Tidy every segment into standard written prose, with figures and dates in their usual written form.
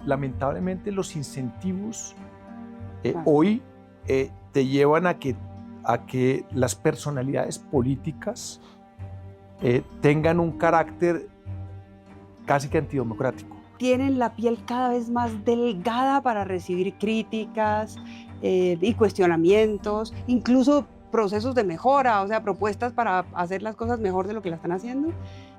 lamentablemente los incentivos Claro. hoy te llevan a que las personalidades políticas tengan un carácter casi que antidemocrático. Tienen la piel cada vez más delgada para recibir críticas y cuestionamientos, incluso procesos de mejora, o sea, propuestas para hacer las cosas mejor de lo que la están haciendo,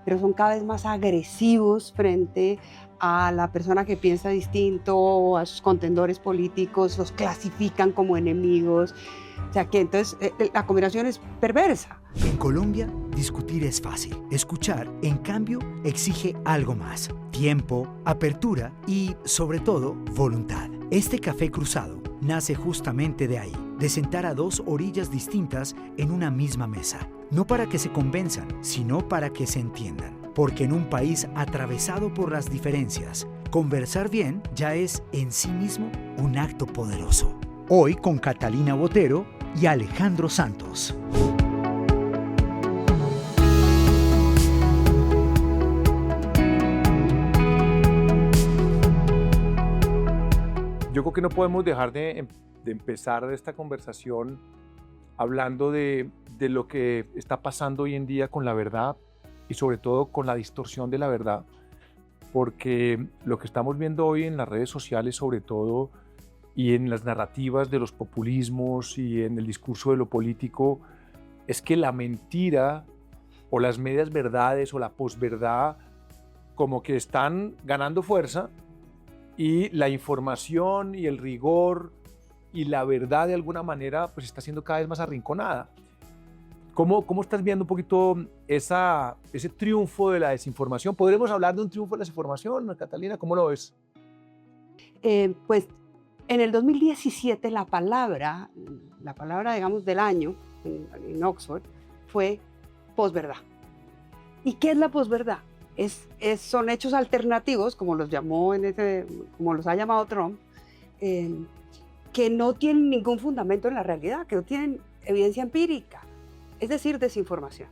pero son cada vez más agresivos frente a la persona que piensa distinto o a sus contendores políticos, los clasifican como enemigos. O sea que entonces la combinación es perversa. En Colombia, discutir es fácil. Escuchar, en cambio, exige algo más. Tiempo, apertura y, sobre todo, voluntad. Este café cruzado nace justamente de ahí, de sentar a dos orillas distintas en una misma mesa. No para que se convenzan, sino para que se entiendan. Porque en un país atravesado por las diferencias, conversar bien ya es en sí mismo un acto poderoso. Hoy con Catalina Botero y Alejandro Santos. Yo creo que no podemos dejar de empezar esta conversación hablando de lo que está pasando hoy en día con la verdad y sobre todo con la distorsión de la verdad, porque lo que estamos viendo hoy en las redes sociales sobre todo y en las narrativas de los populismos y en el discurso de lo político es que la mentira o las medias verdades o la posverdad como que están ganando fuerza y la información y el rigor y la verdad de alguna manera pues está siendo cada vez más arrinconada. ¿Cómo estás viendo un poquito ese triunfo de la desinformación? ¿Podremos hablar de un triunfo de la desinformación, Catalina? ¿Cómo lo ves? Pues en el 2017 la palabra, digamos, del año en Oxford fue posverdad. ¿Y qué es la posverdad? Son hechos alternativos, como los como los ha llamado Trump, que no tienen ningún fundamento en la realidad, que no tienen evidencia empírica, es decir, desinformación.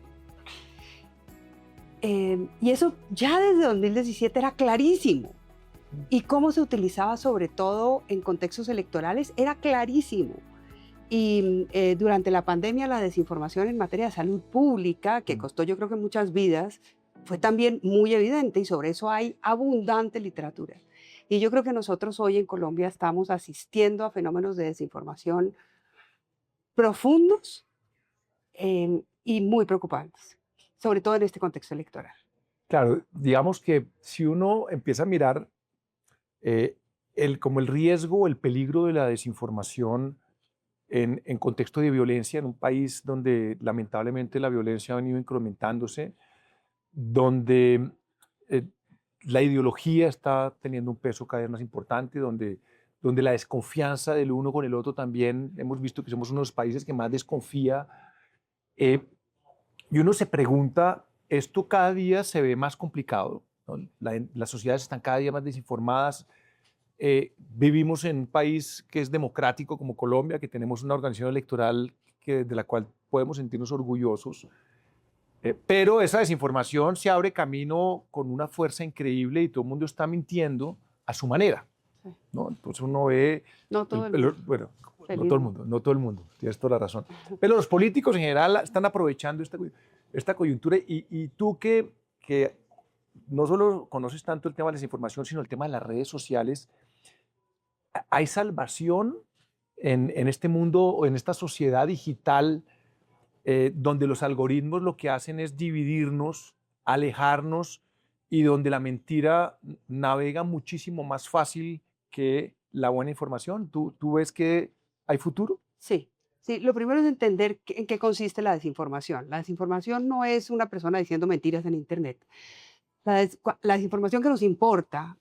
Y eso ya desde 2017 era clarísimo. Y cómo se utilizaba sobre todo en contextos electorales era clarísimo. Y durante la pandemia la desinformación en materia de salud pública, que costó yo creo que muchas vidas, fue también muy evidente y sobre eso hay abundante literatura. Y yo creo que nosotros hoy en Colombia estamos asistiendo a fenómenos de desinformación profundos y muy preocupantes, sobre todo en este contexto electoral. Claro, digamos que si uno empieza a mirar como el riesgo, el peligro de la desinformación en contexto de violencia en un país donde lamentablemente la violencia ha venido incrementándose, donde eh, la ideología está teniendo un peso cada vez más importante, donde la desconfianza del uno con el otro también, hemos visto que somos uno de los países que más desconfía, y uno se pregunta, esto cada día se ve más complicado, ¿no? Las sociedades están cada día más desinformadas. Vivimos en un país que es democrático como Colombia, que tenemos una organización electoral de la cual podemos sentirnos orgullosos, pero esa desinformación se abre camino con una fuerza increíble y todo el mundo está mintiendo a su manera, Sí. ¿no? Entonces uno ve, No todo el mundo. bueno, Feliz. no todo el mundo, tienes toda la razón, pero los políticos en general están aprovechando esta coyuntura y tú que no solo conoces tanto el tema de la desinformación, sino el tema de las redes sociales, ¿hay salvación en este mundo o en esta sociedad digital donde los algoritmos lo que hacen es dividirnos, alejarnos y donde la mentira navega muchísimo más fácil que la buena información? ¿Tú ves que hay futuro? Sí, sí. Lo primero es entender en qué consiste la desinformación. La desinformación no es una persona diciendo mentiras en Internet. La desinformación que nos importa,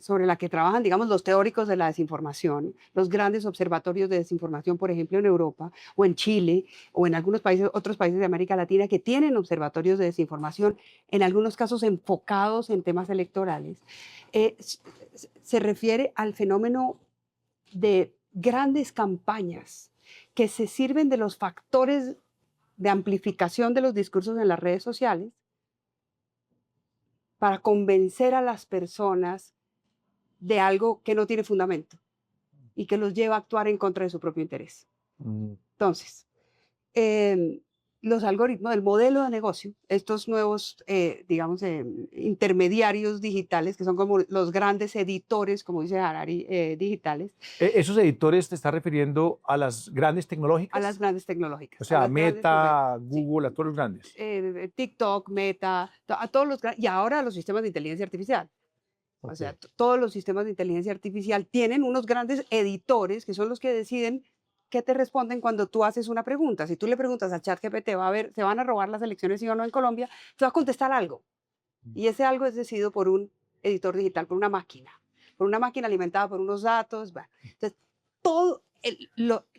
sobre la que trabajan, digamos, los teóricos de la desinformación, los grandes observatorios de desinformación, por ejemplo, en Europa o en Chile o en algunos países, otros países de América Latina que tienen observatorios de desinformación, en algunos casos enfocados en temas electorales, se refiere al fenómeno de grandes campañas que se sirven de los factores de amplificación de los discursos en las redes sociales para convencer a las personas de algo que no tiene fundamento y que los lleva a actuar en contra de su propio interés. Entonces, los algoritmos, el modelo de negocio, estos nuevos, digamos, intermediarios digitales, que son como los grandes editores, como dice Harari, digitales. ¿Esos editores te está refiriendo a las grandes tecnológicas? A las grandes tecnológicas. O sea, Meta, grandes, Google, sí. a todos los grandes. TikTok, Meta, a todos los y ahora a los sistemas de inteligencia artificial. Okay. O sea, todos los sistemas de inteligencia artificial tienen unos grandes editores que son los que deciden qué te responden cuando tú haces una pregunta. Si tú le preguntas a ChatGPT, ¿se van a robar las elecciones sí o no en Colombia? Te va a contestar algo. Y ese algo es decidido por un editor digital, por una máquina alimentada por unos datos. Bueno. Entonces,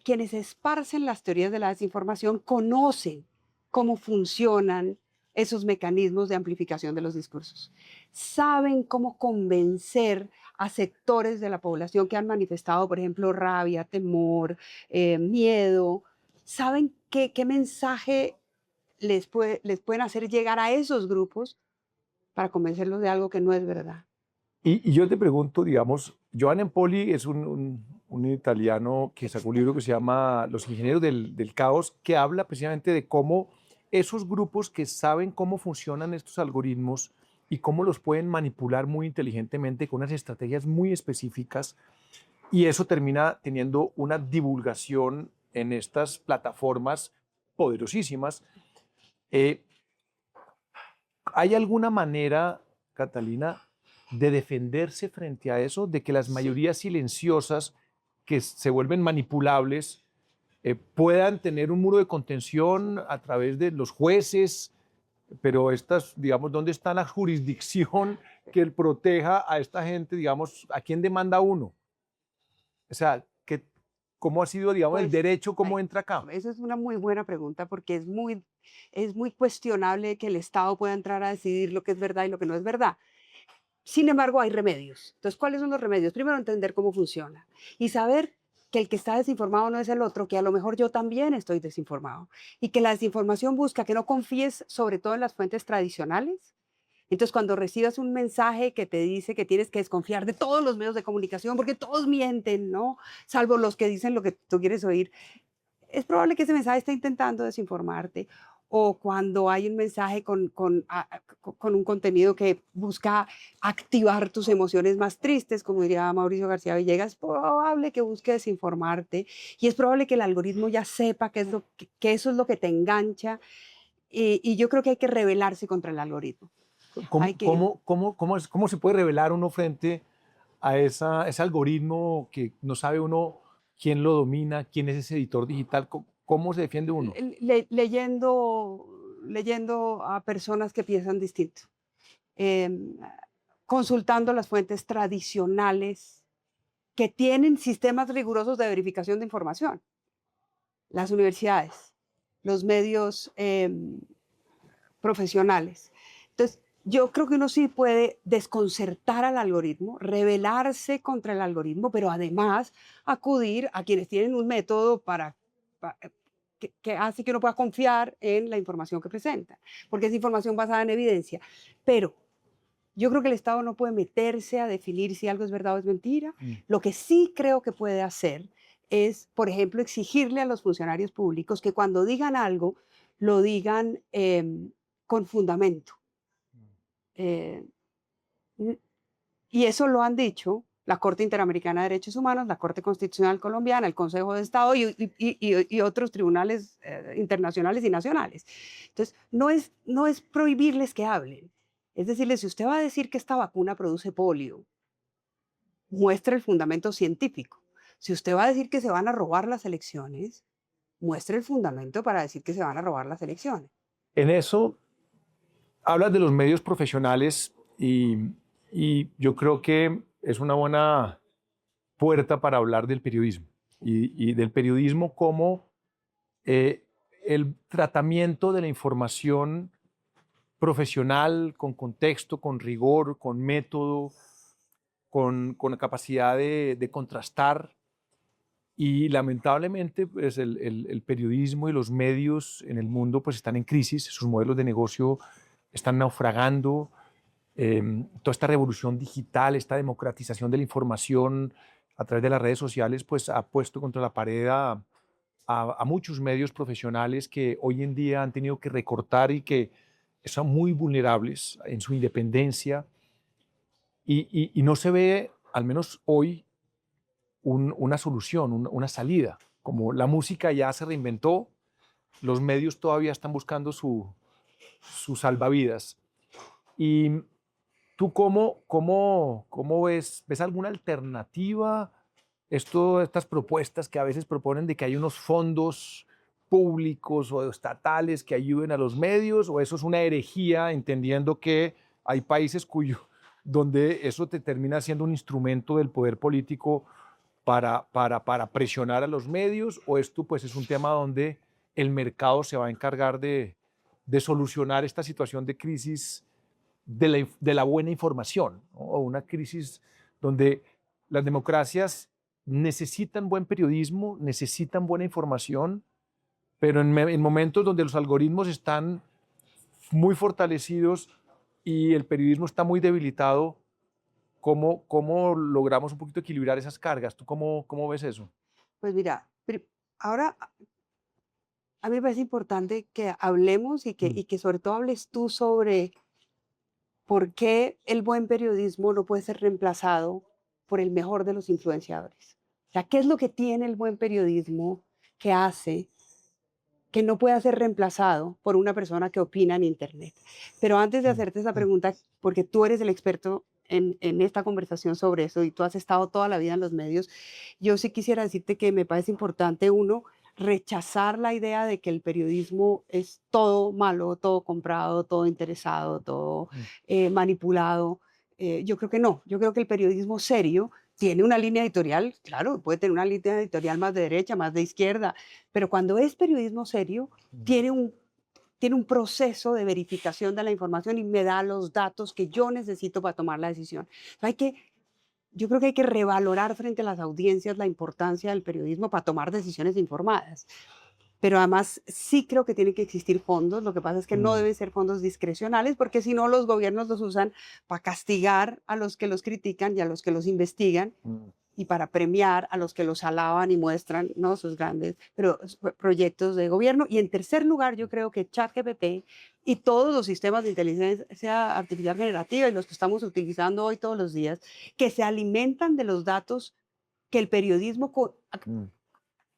quienes esparcen las teorías de la desinformación conocen cómo funcionan esos mecanismos de amplificación de los discursos. Saben cómo convencer a sectores de la población que han manifestado, por ejemplo, rabia, temor, miedo. Saben qué mensaje les pueden hacer llegar a esos grupos para convencerlos de algo que no es verdad. Y yo te pregunto, digamos, Giovanni Empoli es un italiano que sacó un libro que se llama Los ingenieros del caos, que habla precisamente de cómo esos grupos que saben cómo funcionan estos algoritmos y cómo los pueden manipular muy inteligentemente con unas estrategias muy específicas, y eso termina teniendo una divulgación en estas plataformas poderosísimas. ¿Hay alguna manera, Catalina, de defenderse frente a eso, de que las mayorías silenciosas que se vuelven manipulables puedan tener un muro de contención a través de los jueces? Pero estas, digamos, ¿dónde está la jurisdicción que proteja a esta gente? Digamos, ¿a quién demanda uno? O sea, ¿cómo ha sido, digamos, el derecho, cómo entra acá? Esa es una muy buena pregunta, porque es muy cuestionable que el Estado pueda entrar a decidir lo que es verdad y lo que no es verdad. Sin embargo, hay remedios. Entonces, ¿cuáles son los remedios? Primero, entender cómo funciona y saber que el que está desinformado no es el otro, que a lo mejor yo también estoy desinformado, y que la desinformación busca que no confíes sobre todo en las fuentes tradicionales. Entonces, cuando recibas un mensaje que te dice que tienes que desconfiar de todos los medios de comunicación porque todos mienten, ¿no? Salvo los que dicen lo que tú quieres oír, es probable que ese mensaje esté intentando desinformarte. O cuando hay un mensaje con un contenido que busca activar tus emociones más tristes, como diría Mauricio García Villegas, es probable que busque desinformarte, y es probable que el algoritmo ya sepa que eso es lo que te engancha, y yo creo que hay que rebelarse contra el algoritmo. ¿Cómo se puede rebelar uno frente a ese algoritmo que no sabe uno quién lo domina, quién es ese editor digital? ¿Cómo se defiende uno? Leyendo a personas que piensan distinto, consultando las fuentes tradicionales que tienen sistemas rigurosos de verificación de información, las universidades, los medios profesionales. Entonces, yo creo que uno sí puede desconcertar al algoritmo, rebelarse contra el algoritmo, pero además acudir a quienes tienen un método que hace que uno pueda confiar en la información que presenta, porque es información basada en evidencia. Pero yo creo que el Estado no puede meterse a definir si algo es verdad o es mentira. Lo que sí creo que puede hacer es, por ejemplo, exigirle a los funcionarios públicos que cuando digan algo, lo digan con fundamento. Y eso lo han dicho la Corte Interamericana de Derechos Humanos, la Corte Constitucional Colombiana, el Consejo de Estado y otros tribunales internacionales y nacionales. Entonces, no es prohibirles que hablen. Es decirles, si usted va a decir que esta vacuna produce polio, muestre el fundamento científico. Si usted va a decir que se van a robar las elecciones, muestre el fundamento para decir que se van a robar las elecciones. En eso hablas de los medios profesionales y yo creo que es una buena puerta para hablar del periodismo y del periodismo como el tratamiento de la información profesional, con contexto, con rigor, con método, con la capacidad de contrastar. Y lamentablemente pues, el periodismo y los medios en el mundo pues, están en crisis, sus modelos de negocio están naufragando. toda esta revolución digital, esta democratización de la información a través de las redes sociales, pues ha puesto contra la pared a muchos medios profesionales que hoy en día han tenido que recortar y que son muy vulnerables en su independencia y no se ve, al menos hoy, una solución, una salida. Como la música ya se reinventó, los medios todavía están buscando su salvavidas. ¿Y tú cómo ves alguna alternativa? Estas propuestas que a veces proponen de que hay unos fondos públicos o estatales que ayuden a los medios, o eso es una herejía, entendiendo que hay países donde eso te termina siendo un instrumento del poder político para presionar a los medios, o esto pues es un tema donde el mercado se va a encargar de solucionar esta situación de crisis de la buena información, ¿no? O una crisis donde las democracias necesitan buen periodismo, necesitan buena información, pero en momentos donde los algoritmos están muy fortalecidos y el periodismo está muy debilitado, ¿cómo logramos un poquito equilibrar esas cargas? ¿Tú cómo ves eso? Pues mira, ahora a mí me parece importante que hablemos y que sobre todo hables tú sobre por qué el buen periodismo no puede ser reemplazado por el mejor de los influenciadores. O sea, ¿qué es lo que tiene el buen periodismo que hace que no pueda ser reemplazado por una persona que opina en Internet? Pero antes de hacerte esa pregunta, porque tú eres el experto en esta conversación sobre eso y tú has estado toda la vida en los medios, yo sí quisiera decirte que me parece importante, uno, rechazar la idea de que el periodismo es todo malo, todo comprado, todo interesado, todo manipulado. Yo creo que no, yo creo que el periodismo serio tiene una línea editorial, claro, puede tener una línea editorial más de derecha, más de izquierda, pero cuando es periodismo serio, tiene un proceso de verificación de la información y me da los datos que yo necesito para tomar la decisión. Yo creo que hay que revalorar frente a las audiencias la importancia del periodismo para tomar decisiones informadas. Pero además sí creo que tienen que existir fondos. Lo que pasa es que no deben ser fondos discrecionales, porque si no los gobiernos los usan para castigar a los que los critican y a los que los investigan, y para premiar a los que los alaban y muestran, ¿no?, sus grandes proyectos de gobierno. Y en tercer lugar, yo creo que ChatGPT y todos los sistemas de inteligencia artificial generativa y los que estamos utilizando hoy todos los días, que se alimentan de los datos que el periodismo,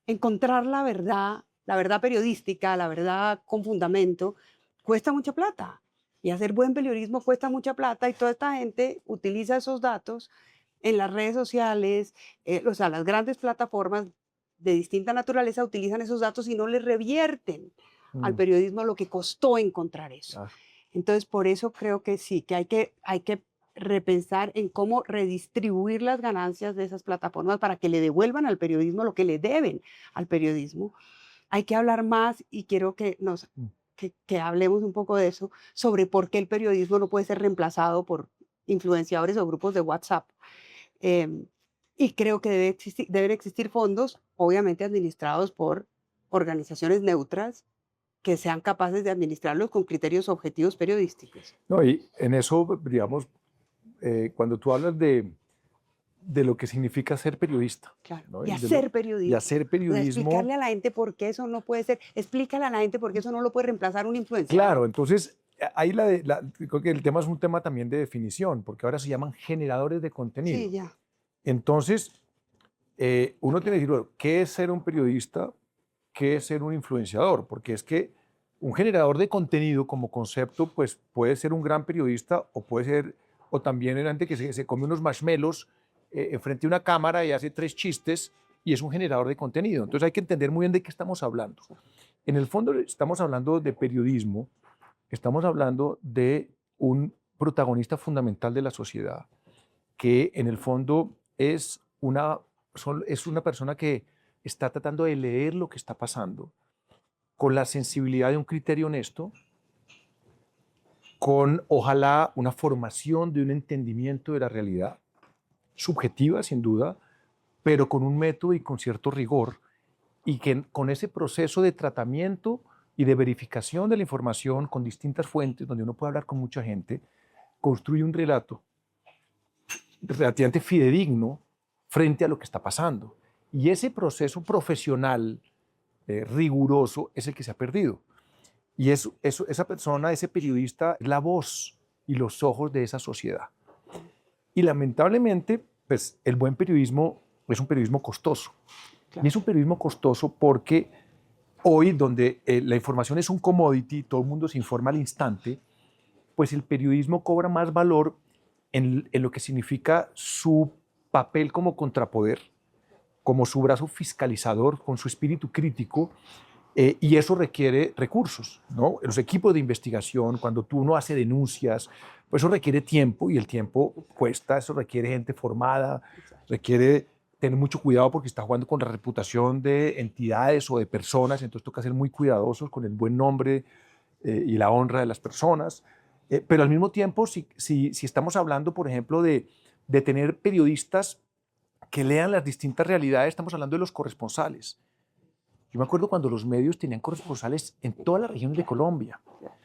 encontrar la verdad periodística, la verdad con fundamento, cuesta mucha plata. Y hacer buen periodismo cuesta mucha plata y toda esta gente utiliza esos datos en las redes sociales, o sea, las grandes plataformas de distinta naturaleza utilizan esos datos y no les revierten al periodismo lo que costó encontrar eso. Entonces, por eso creo que sí, que hay que repensar en cómo redistribuir las ganancias de esas plataformas para que le devuelvan al periodismo lo que le deben al periodismo. Hay que hablar más y quiero que que hablemos un poco de eso, sobre por qué el periodismo no puede ser reemplazado por influenciadores o grupos de WhatsApp. Y creo que deben existir fondos, obviamente administrados por organizaciones neutras, que sean capaces de administrarlos con criterios objetivos periodísticos. No, y en eso, digamos, cuando tú hablas de lo que significa ser periodista. Claro. ¿no? Y hacer periodismo. Y hacer periodismo. Explicarle a la gente por qué eso no puede ser. Explícale a la gente por qué eso no lo puede reemplazar un influenciador. Claro, entonces ahí creo que el tema es un tema también de definición, porque ahora se llaman generadores de contenido. Sí, ya. Entonces, uno tiene que decir, bueno, ¿qué es ser un periodista? ¿Qué es ser un influenciador? Porque es que un generador de contenido como concepto, pues puede ser un gran periodista o puede ser, o también el gente que se come unos marshmallows frente a una cámara y hace 3 chistes y es un generador de contenido. Entonces hay que entender muy bien de qué estamos hablando. En el fondo estamos hablando de periodismo, estamos hablando de un protagonista fundamental de la sociedad, que en el fondo es una persona que está tratando de leer lo que está pasando con la sensibilidad de un criterio honesto, con ojalá una formación de un entendimiento de la realidad, subjetiva sin duda, pero con un método y con cierto rigor, y que con ese proceso de tratamiento y de verificación de la información con distintas fuentes, donde uno puede hablar con mucha gente, construye un relato relativamente fidedigno frente a lo que está pasando. Y ese proceso profesional riguroso es el que se ha perdido. Y esa persona, ese periodista, es la voz y los ojos de esa sociedad. Y lamentablemente, pues, el buen periodismo es un periodismo costoso. Claro. Y es un periodismo costoso porque hoy, donde la información es un commodity, todo el mundo se informa al instante, pues el periodismo cobra más valor en lo que significa su papel como contrapoder, como su brazo fiscalizador, con su espíritu crítico, y eso requiere recursos, ¿no? Los equipos de investigación, cuando uno hace denuncias, pues eso requiere tiempo y el tiempo cuesta, eso requiere gente formada, requiere tener mucho cuidado porque está jugando con la reputación de entidades o de personas, entonces toca ser muy cuidadosos con el buen nombre y la honra de las personas. Pero al mismo tiempo, si estamos hablando, por ejemplo, de tener periodistas que lean las distintas realidades, estamos hablando de los corresponsales. Yo me acuerdo cuando los medios tenían corresponsales en todas las regiones de Colombia.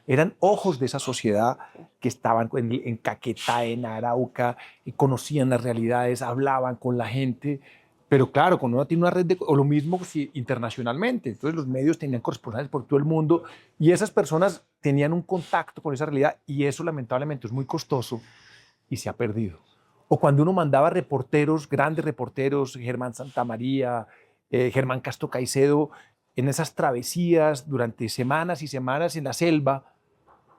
Eran ojos de esa sociedad que estaban en Caquetá, en Arauca, y conocían las realidades, hablaban con la gente. Pero claro, cuando uno tiene una red o lo mismo internacionalmente. Entonces los medios tenían corresponsales por todo el mundo y esas personas tenían un contacto con esa realidad y eso lamentablemente es muy costoso y se ha perdido. O cuando uno mandaba reporteros, grandes reporteros, Germán Santamaría, Germán Castro Caicedo, en esas travesías durante semanas y semanas en la selva,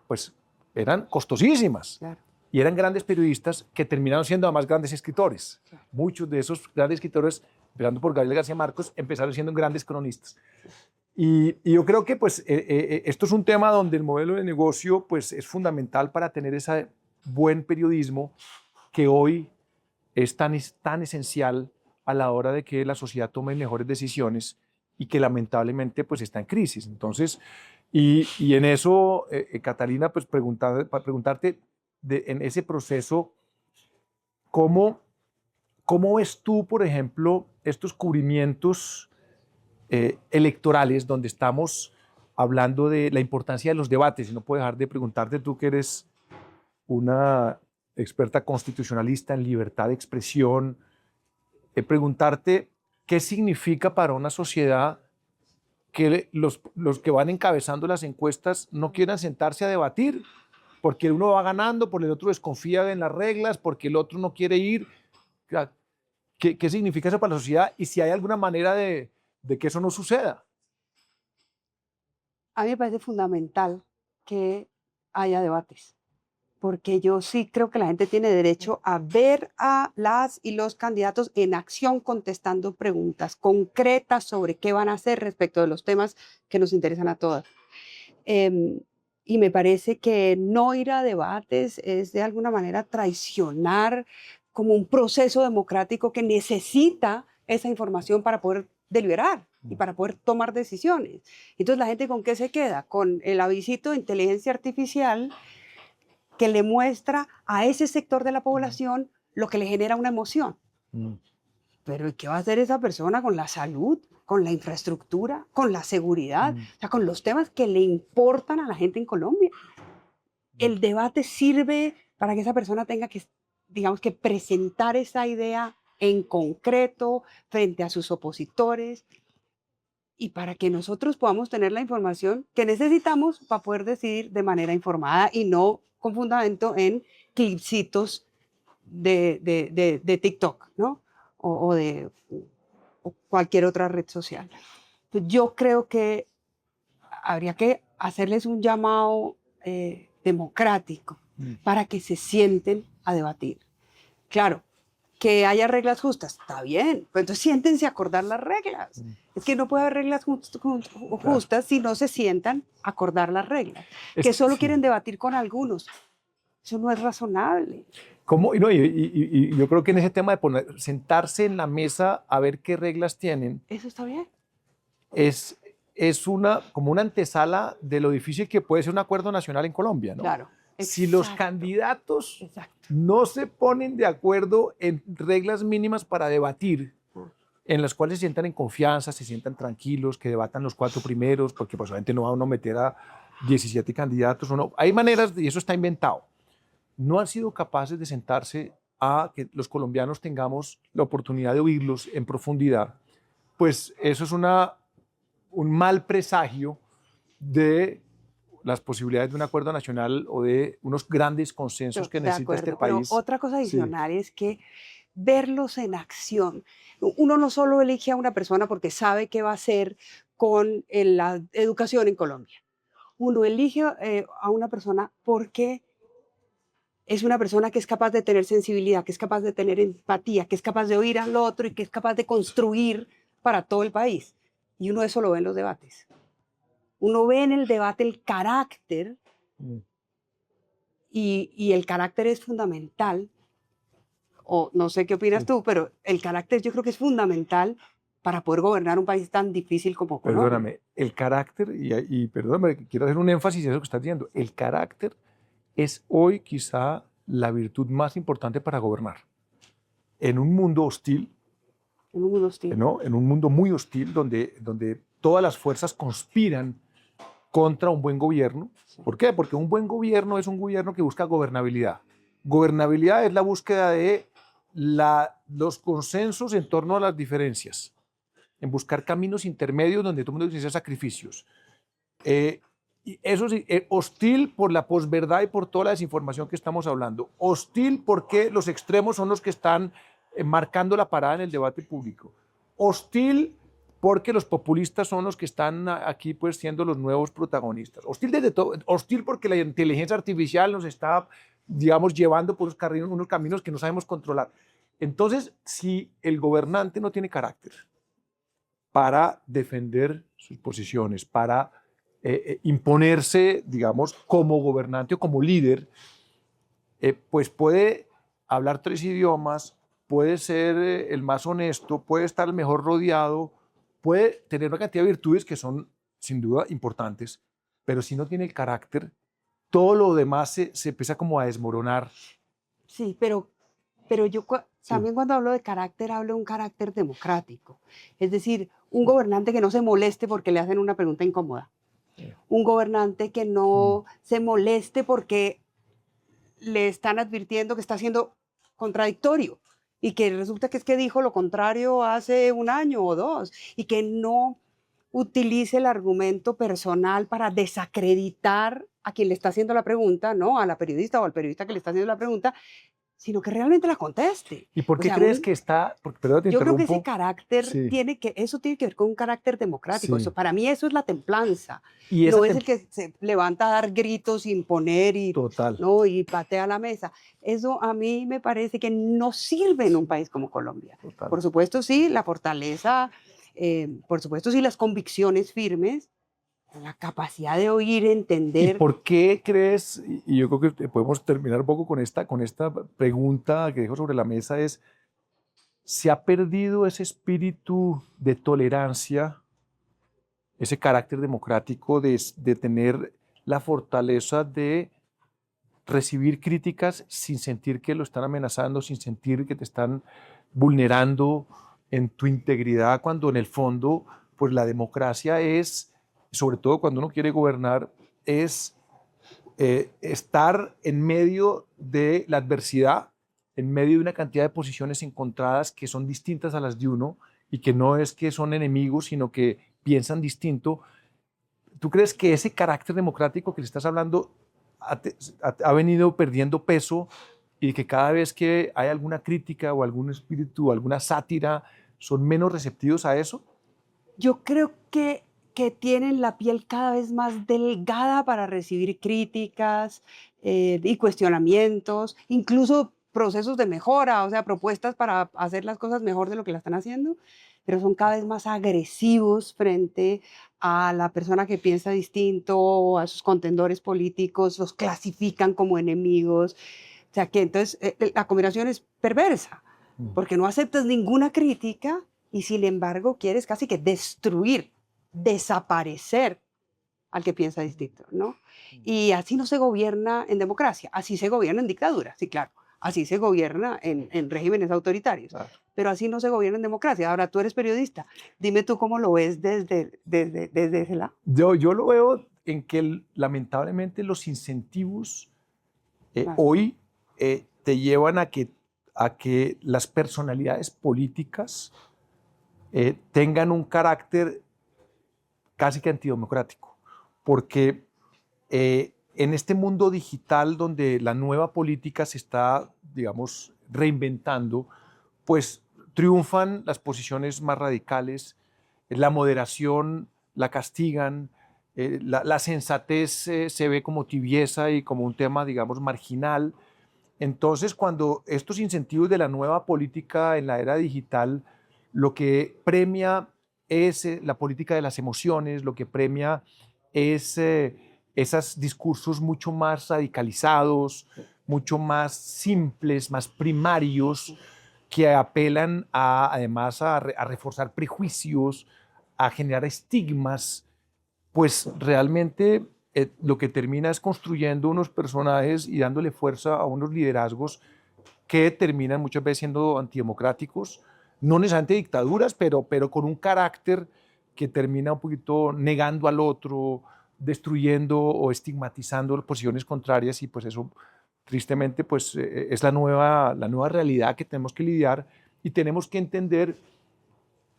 pues eran costosísimas. Claro. Y eran grandes periodistas que terminaron siendo además grandes escritores. Claro. Muchos de esos grandes escritores, empezando por Gabriel García Márquez, empezaron siendo grandes cronistas. Y yo creo que pues, esto es un tema donde el modelo de negocio pues, es fundamental para tener ese buen periodismo que hoy es tan esencial a la hora de que la sociedad tome mejores decisiones y que lamentablemente pues, está en crisis. Entonces, y en eso, Catalina, pues para preguntarte en ese proceso, ¿cómo ves tú, por ejemplo, estos cubrimientos electorales donde estamos hablando de la importancia de los debates? Y no puedo dejar de preguntarte, tú que eres una experta constitucionalista en libertad de expresión, preguntarte qué significa para una sociedad que los que van encabezando las encuestas no quieran sentarse a debatir, porque uno va ganando, porque el otro desconfía en las reglas, porque el otro no quiere ir. ¿Qué significa eso para la sociedad? Y si hay alguna manera de que eso no suceda. A mí me parece fundamental que haya debates, porque yo sí creo que la gente tiene derecho a ver a las y los candidatos en acción contestando preguntas concretas sobre qué van a hacer respecto de los temas que nos interesan a todas. Y me parece que no ir a debates es de alguna manera traicionar como un proceso democrático que necesita esa información para poder deliberar y para poder tomar decisiones. Entonces, ¿la gente con qué se queda? Con el avisito de inteligencia artificial que le muestra a ese sector de la población lo que le genera una emoción. Pero ¿qué va a hacer esa persona con la salud, con la infraestructura, con la seguridad? O sea, con los temas que le importan a la gente en Colombia. El debate sirve para que esa persona tenga que, digamos, que presentar esa idea en concreto frente a sus opositores y para que nosotros podamos tener la información que necesitamos para poder decidir de manera informada y no con fundamento en clipsitos de TikTok, ¿no? O cualquier otra red social. Entonces, yo creo que habría que hacerles un llamado democrático para que se sienten a debatir. Claro, que haya reglas justas, está bien, pero entonces siéntense a acordar las reglas. Es que no puede haber reglas justas si no se sientan a acordar las reglas. Que solo quieren debatir con algunos. Eso no es razonable. ¿Cómo? Y yo creo que en ese tema de sentarse en la mesa a ver qué reglas tienen. Eso está bien. Es como una antesala de lo difícil que puede ser un acuerdo nacional en Colombia, ¿no? Claro. Si los candidatos no se ponen de acuerdo en reglas mínimas para debatir, en las cuales se sientan en confianza, se sientan tranquilos, que debatan los 4 primeros, porque pues obviamente no va uno a meter a 17 candidatos, hay maneras, y eso está inventado, no han sido capaces de sentarse a que los colombianos tengamos la oportunidad de oírlos en profundidad, pues eso es un mal presagio de las posibilidades de un acuerdo nacional o de unos grandes consensos que De necesita este acuerdo, pero país. otra cosa Sí. adicional es que verlos en acción. Uno no solo elige a una persona porque sabe qué va a hacer con la educación en Colombia. Uno elige a una persona porque es una persona que es capaz de tener sensibilidad, que es capaz de tener empatía, que es capaz de oír al otro y que es capaz de construir para todo el país. Y uno eso lo ve en los debates. Uno ve en el debate el carácter Mm. y el carácter es fundamental. O no sé qué opinas Sí. tú, pero el carácter yo creo que es fundamental para poder gobernar un país tan difícil como Colombia. Perdóname, el carácter, y perdóname, quiero hacer un énfasis en eso que estás diciendo, el carácter es hoy quizá la virtud más importante para gobernar. En un mundo hostil, En un mundo hostil. ¿no? En un mundo muy hostil donde todas las fuerzas conspiran contra un buen gobierno. Sí. ¿Por qué? Porque un buen gobierno es un gobierno que busca gobernabilidad. Gobernabilidad es la búsqueda de los consensos en torno a las diferencias, en buscar caminos intermedios donde todo el mundo tiene que hacer sacrificios. Y eso sí, hostil por la posverdad y por toda la desinformación que estamos hablando. Hostil porque los extremos son los que están marcando la parada en el debate público. Hostil porque los populistas son los que están aquí pues siendo los nuevos protagonistas. Hostil desde todo, hostil porque la inteligencia artificial nos está, digamos, llevando por unos caminos que no sabemos controlar. Entonces, si el gobernante no tiene carácter para defender sus posiciones, para imponerse, digamos, como gobernante o como líder, pues puede hablar 3 idiomas, puede ser el más honesto, puede estar el mejor rodeado, puede tener una cantidad de virtudes que son sin duda importantes, pero si no tiene el carácter, todo lo demás se empieza como a desmoronar. Sí, pero yo también cuando hablo de carácter, hablo de un carácter democrático. Es decir, un gobernante que no se moleste porque le hacen una pregunta incómoda. Un gobernante que no se moleste porque le están advirtiendo que está siendo contradictorio y que resulta que es que dijo lo contrario hace un año o 2 y que no utilice el argumento personal para desacreditar a quien le está haciendo la pregunta, no a la periodista o al periodista que le está haciendo la pregunta, sino que realmente la conteste. ¿Y por O qué sea, crees que está? Perdón, te yo creo que interrumpo. ese carácter Sí. tiene que ver con un carácter democrático. Sí. Eso, para mí eso es la templanza. Y esa No es el que se levanta a dar gritos, imponer y, Total. ¿no? y patea la mesa. Eso a mí me parece que no sirve en un país como Colombia. Total. Por supuesto sí, la fortaleza, por supuesto sí las convicciones firmes, la capacidad de oír, ¿Y entender. por qué crees, y yo creo que podemos terminar un poco con esta pregunta que dejo sobre la mesa, es, ¿se ha perdido ese espíritu de tolerancia, ese carácter democrático de tener la fortaleza de recibir críticas sin sentir que lo están amenazando, sin sentir que te están vulnerando en tu integridad, cuando en el fondo, pues la democracia es, sobre todo cuando uno quiere gobernar, es estar en medio de la adversidad, en medio de una cantidad de posiciones encontradas que son distintas a las de uno y que no es que son enemigos, sino que piensan distinto. ¿Tú crees que ese carácter democrático que le estás hablando ha venido perdiendo peso y que cada vez que hay alguna crítica o algún espíritu o alguna sátira son menos receptivos a eso? Yo creo que tienen la piel cada vez más delgada para recibir críticas y cuestionamientos, incluso procesos de mejora, o sea, propuestas para hacer las cosas mejor de lo que la están haciendo, pero son cada vez más agresivos frente a la persona que piensa distinto o a sus contendores políticos, los clasifican como enemigos. O sea, que entonces la combinación es perversa, porque no aceptas ninguna crítica y sin embargo quieres casi que destruir, desaparecer al que piensa distinto, ¿no? Y así no se gobierna en democracia, así se gobierna en dictadura, sí, claro, así se gobierna en regímenes autoritarios, Claro. pero así no se gobierna en democracia. Ahora, tú eres periodista, dime tú cómo lo ves desde ese lado. Yo lo veo en que lamentablemente los incentivos Claro. hoy te llevan a que las personalidades políticas tengan un carácter casi que antidemocrático, porque en este mundo digital donde la nueva política se está, digamos, reinventando, pues triunfan las posiciones más radicales, la moderación la castigan, la sensatez se ve como tibieza y como un tema, digamos, marginal. Entonces, cuando estos incentivos de la nueva política en la era digital, lo que premia es la política de las emociones, lo que premia es esos discursos mucho más radicalizados, mucho más simples, más primarios, que apelan además a reforzar prejuicios, a generar estigmas, pues realmente lo que termina es construyendo unos personajes y dándole fuerza a unos liderazgos que terminan muchas veces siendo antidemocráticos, no necesariamente dictaduras, pero con un carácter que termina un poquito negando al otro, destruyendo o estigmatizando las posiciones contrarias, y pues eso tristemente pues es la nueva realidad que tenemos que lidiar, y tenemos que entender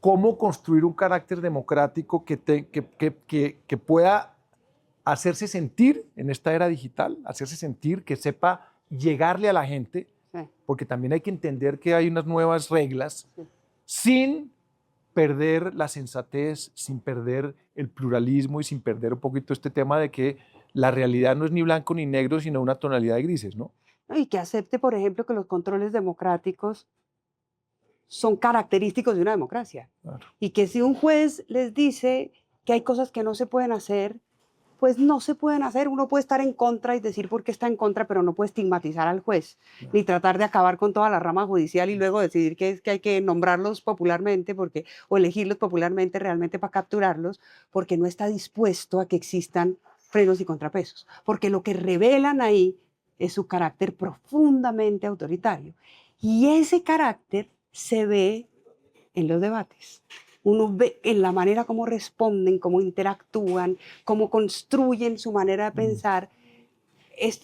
cómo construir un carácter democrático que pueda hacerse sentir en esta era digital, hacerse sentir, que sepa llegarle a la gente, Sí. porque también hay que entender que hay unas nuevas reglas, Sí. sin perder la sensatez, sin perder el pluralismo y sin perder un poquito este tema de que la realidad no es ni blanco ni negro, sino una tonalidad de grises, ¿no? ¿No? Y que acepte, por ejemplo, que los controles democráticos son característicos de una democracia. Claro. Y que si un juez les dice que hay cosas que no se pueden hacer, pues no se pueden hacer. Uno puede estar en contra y decir por qué está en contra, pero no puede estigmatizar al juez, ni tratar de acabar con toda la rama judicial y luego decidir que hay que nombrarlos popularmente o elegirlos popularmente realmente para capturarlos, porque no está dispuesto a que existan frenos y contrapesos. Porque lo que revelan ahí es su carácter profundamente autoritario. Y ese carácter se ve en los debates. Uno ve en la manera como responden, cómo interactúan, cómo construyen su manera de pensar.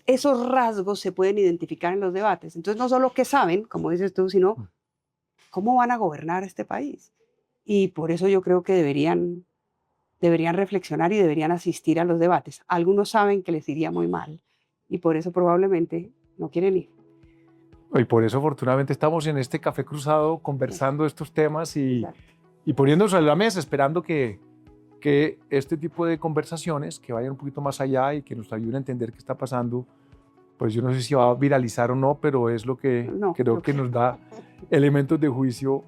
Esos rasgos se pueden identificar en los debates. Entonces, no solo qué saben, como dices tú, sino cómo van a gobernar este país. Y por eso yo creo que deberían reflexionar y deberían asistir a los debates. Algunos saben que les iría muy mal y por eso probablemente no quieren ir. Y por eso afortunadamente estamos en este café cruzado conversando estos temas Claro. y poniéndonos a la mesa, esperando que este tipo de conversaciones que vayan un poquito más allá y que nos ayuden a entender qué está pasando, pues yo no sé si va a viralizar o no, pero es lo que No, creo lo que nos da elementos de juicio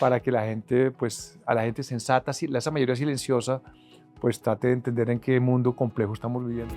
para que la gente, pues a la gente sensata, esa mayoría silenciosa, pues trate de entender en qué mundo complejo estamos viviendo.